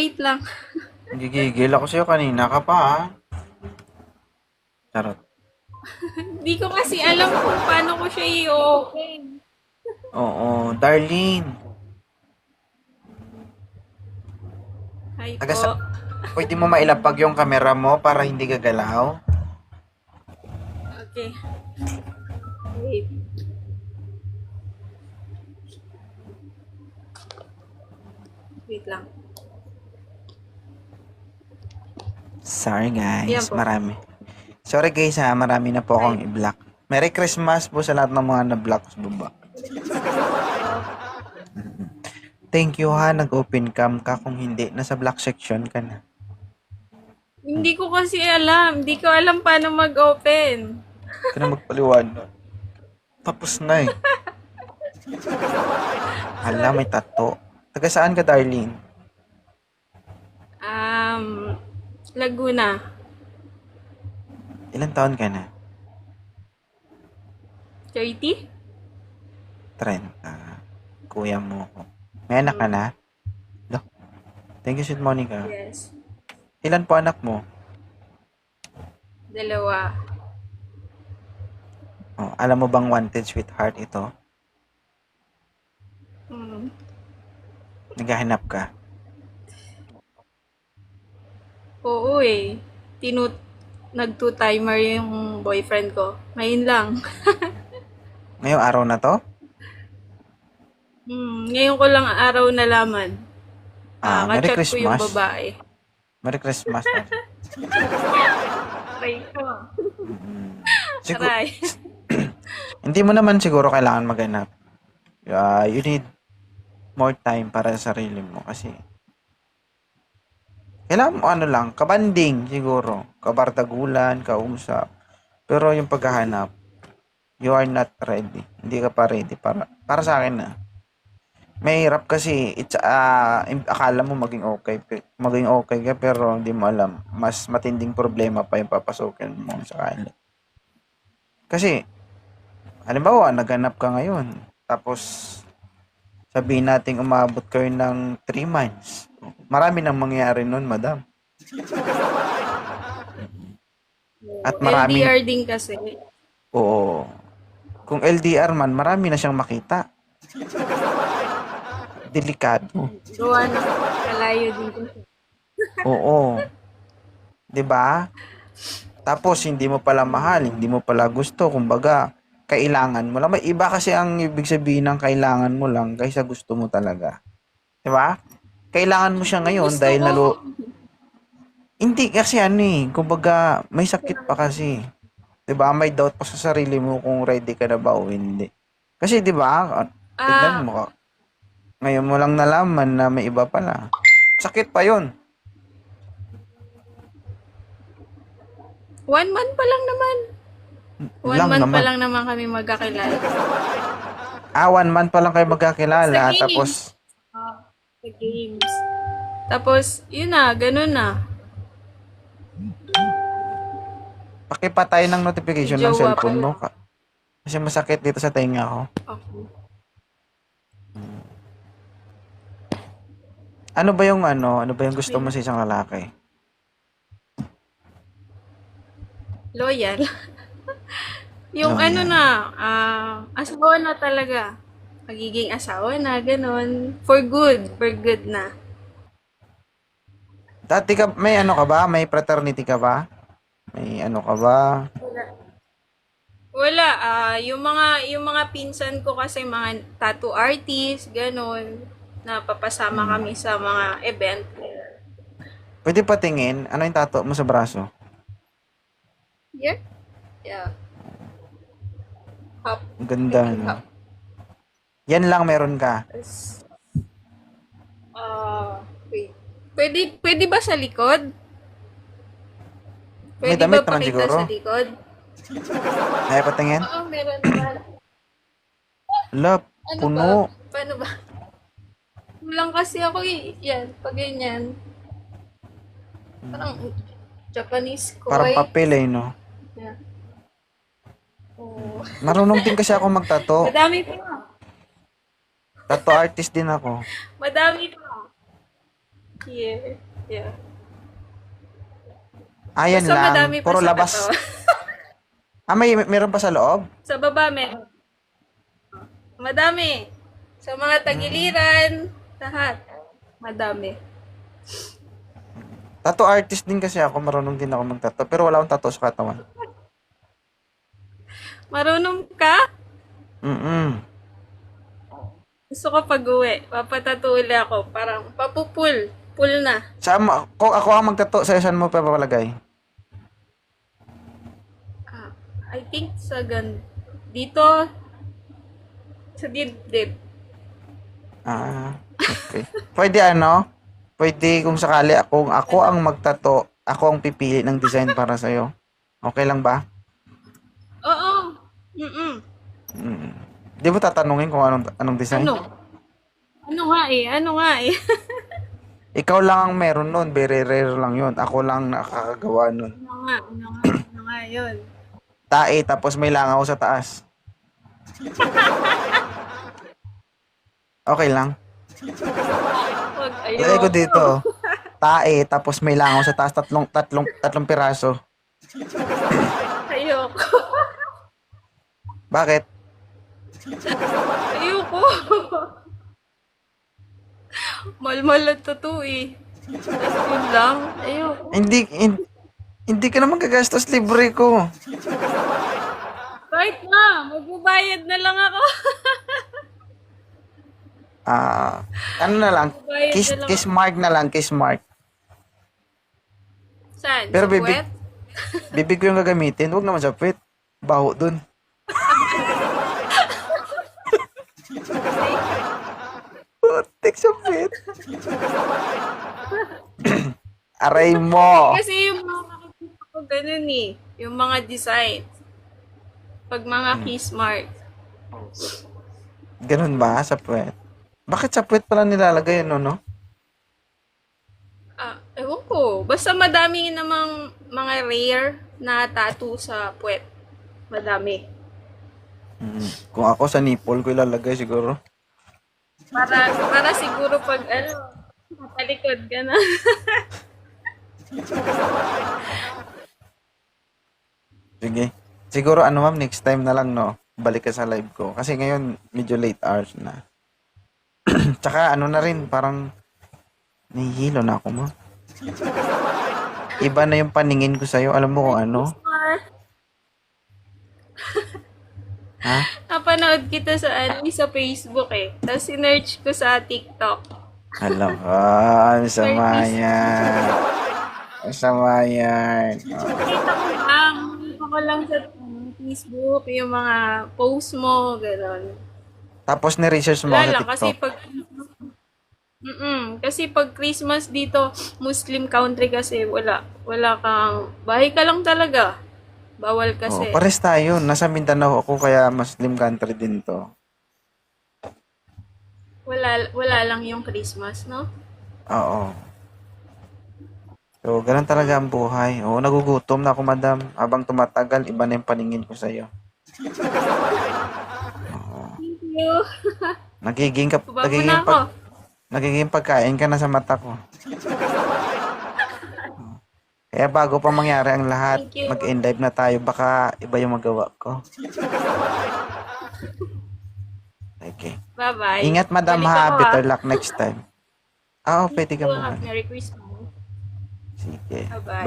Wait lang. Gigigil ako sa'yo kanina ka pa, ha? Charot. Hindi ko kasi alam kung paano ko siya i-open. Oo, Darlene. Hi Taga sa... po. Pwede mo mailapag yung camera mo para hindi gagalaw? Okay. Wait. Wait lang. Sorry Yan guys, po. marami. Sorry guys ha, marami na po akong Hi. i-block. Merry Christmas po sa lahat ng mga na-block sa baba. Thank you ha, nag-open cam ka. Kung hindi, nasa block section ka na. Hindi ko kasi alam. Hindi ko alam paano mag-open. Ka na magpaliwanag. Tapos na eh. Hala, may tato. Taga saan ka, Darlene? Um, Laguna. Ilan taon ka na? 30? Trend. Kuya mo ko. May anak ka na? Lo, thank you, Sweet Monica. Yes. Ilan po anak mo? 2. Oh, alam mo bang wanted sweetheart ito? Hmm. Naghahanap ka. Oo eh. Nag-two-timer yung boyfriend ko. Ngayon lang. Ngayong araw na to? Ngayon ko lang araw nalaman. Merry Kachat ko yung Christmas. babae. Merry Christmas. Aray ko. Sigur- Aray. hindi mo naman siguro kailangan maghanap. You need more time para sa sarili mo kasi kailangan mo ano lang, kabanding siguro, kabardagulan, kausap. Pero yung paghahanap, you are not ready. Hindi ka pa ready para sa akin na. Mahirap kasi akala mo maging okay ka pero hindi mo alam mas matinding problema pa yung papasukin mo sa kanila. Kasi halimbawa naghanap ka ngayon tapos sabihin nating umabot kayo ng 3 months. Marami nang mangyayari nun, madam. At maraming LDR din kasi. oo. Kung LDR man, marami na siyang makita. Delikado. Gawa na kalayo din kasi. Oo. 'Di ba? Tapos hindi mo pala mahal, hindi mo pala gusto, kumbaga kailangan mo lang. May iba kasi ang ibig sabihin ng kailangan mo lang kaysa gusto mo talaga. 'Di ba? Kailangan mo siya ngayon Gusto dahil ko. hindi kasi ano eh, kumbaga may sakit pa kasi. 'Di ba? May doubt pa sa sarili mo kung ready ka na ba o hindi. Kasi 'di ba? Tignan Ah, mo, ngayon mo lang nalaman na may iba pala. Sakit pa 'yon. 1 month pa lang naman. One Lang month pa naman. lang naman kami magkakilala. 1 month pa lang kayo Sa magkakilala games. tapos Sa games. Tapos, yun na, ganun na. pakipatay ng May notification ng jowa pa cellphone mo. lang. Kasi masakit dito sa tenga ko. Okay. Ano ba yung gusto mo sa isang lalaki? Loyal. Yung No, ano yan. na, asawa na talaga. Magiging asawa na, ganun. For good. For good na. Dati ka, may ano ka ba? May fraternity ka ba? May ano ka ba? Wala, yung mga pinsan ko kasi mga tattoo artist, ganun. Napapasama kami sa mga event. Pwede patingin? Ano yung tato mo sa braso? Yeah? Yeah. Hop. Ang I ganda, think no? hop. Yan lang meron ka. Tapos, wait. Pwede ba sa likod? May Pwede damit ba naman pakita sa siguro. likod? Ay, patingin? Oo, meron naman. Lap, Ano ba? puno. Paano ba? Kulang kasi ako eh. Yan, pag ganyan. Parang Japanese Parang koi. papel eh, no? Yeah. Oh. Marunong din kasi ako magtato. Madami pa. Tattoo artist din ako. Madami pa. Yeah. Yeah. Ayan Basta lang. madami pa Puro sa labas. katawan. Meron pa sa loob? Sa baba, meron. Madami. Sa mga tagiliran, lahat. Madami. Tattoo artist din kasi ako. Marunong din ako magtattoo. Pero wala akong tattoo sa katawan. Marunong ka? Mm-mm. Gusto ko pag-uwi. Papatatuuli ako. Parang papupul. Pull na. Kung ako ang magtattoo, saan mo pa papalagay? Ah, I think sa dito, sa dibdib. Ah, okay. Pwede Pwede kung sakali ako ang magtato, ako ang pipili ng design para sa'yo. Okay lang ba? Oo. Mm-mm. Mm. Di mo tatanungin kung anong design? Ano? Ano nga eh? Ano nga eh? Ikaw lang ang meron nun. Very rare lang yun. Ako lang nakakagawa nun. Ano nga? Ano nga? Ano nga yun? Tae, tapos may langaw sa taas. Okay lang. Wag, Lagay ko ayoko. dito. Tae, tapos may langaw sa taas. Tatlong piraso. Ayoko. Bakit? Ayoko. Malmal at totoo eh. Tapos yun lang. Ayoko. Hindi ka naman gagastos, libre ko. Kahit na, magbabayad na lang ako. Ano na lang, Magbabayad na lang kiss mark na lang, kiss mark. Saan? Pero Sa puwet? bibig ko yung gagamitin, huwag naman sa puwet. Baho dun. Putik sa puwet. Aray mo. Kasi yung mga nakikita ko ganun eh. Yung mga design. Pag mga kiss mark. Ganun ba sa puwet? Bakit sa puwet pala nilalagay yun, no? Ah, ewan ko. Basta madami namang mga rare na tattoo sa puwet. Madami. Kung ako sa nipple ko ilalagay siguro. Para siguro pag matalikod ka na. Sige. Siguro ma'am, next time na lang, no? Balik ka sa live ko. Kasi ngayon, medyo late hours na. Tsaka na rin, parang nahihilo na ako, mo. Iba na yung paningin ko sa'yo. Alam mo kung ano? Ha? Napanood kita sa Facebook eh. Tapos sinerch ko sa TikTok. Alam ko. Masama yan. Masama yan. Nakita ko lang. Nakita ko lang sa Facebook yung mga post mo, gano'n. Tapos ni-research mo Wala ako sa lang, kasi TikTok. kasi pag Christmas dito, Muslim country kasi wala kang, bahay ka lang talaga. Bawal kasi. Oh, pares tayo. Nasa Mindanao ako, kaya Muslim country din to. Wala lang yung Christmas, no? Oo. So, ganun talaga ang buhay. Oo, nagugutom na ako, madam. Habang tumatagal, iba na yung paningin ko sa'yo. Thank you. Baba mo na ako. Nagiging pagkain ka na sa mata ko. Kaya bago pa mangyari ang lahat, Thank you. mag-end live na tayo. Baka iba yung magawa ko. Okay. Bye-bye. Ingat, madam, Balik ha. ako, Better luck next time. Oo, pwede ka mo. Merry Christmas. Sige. Bye-bye.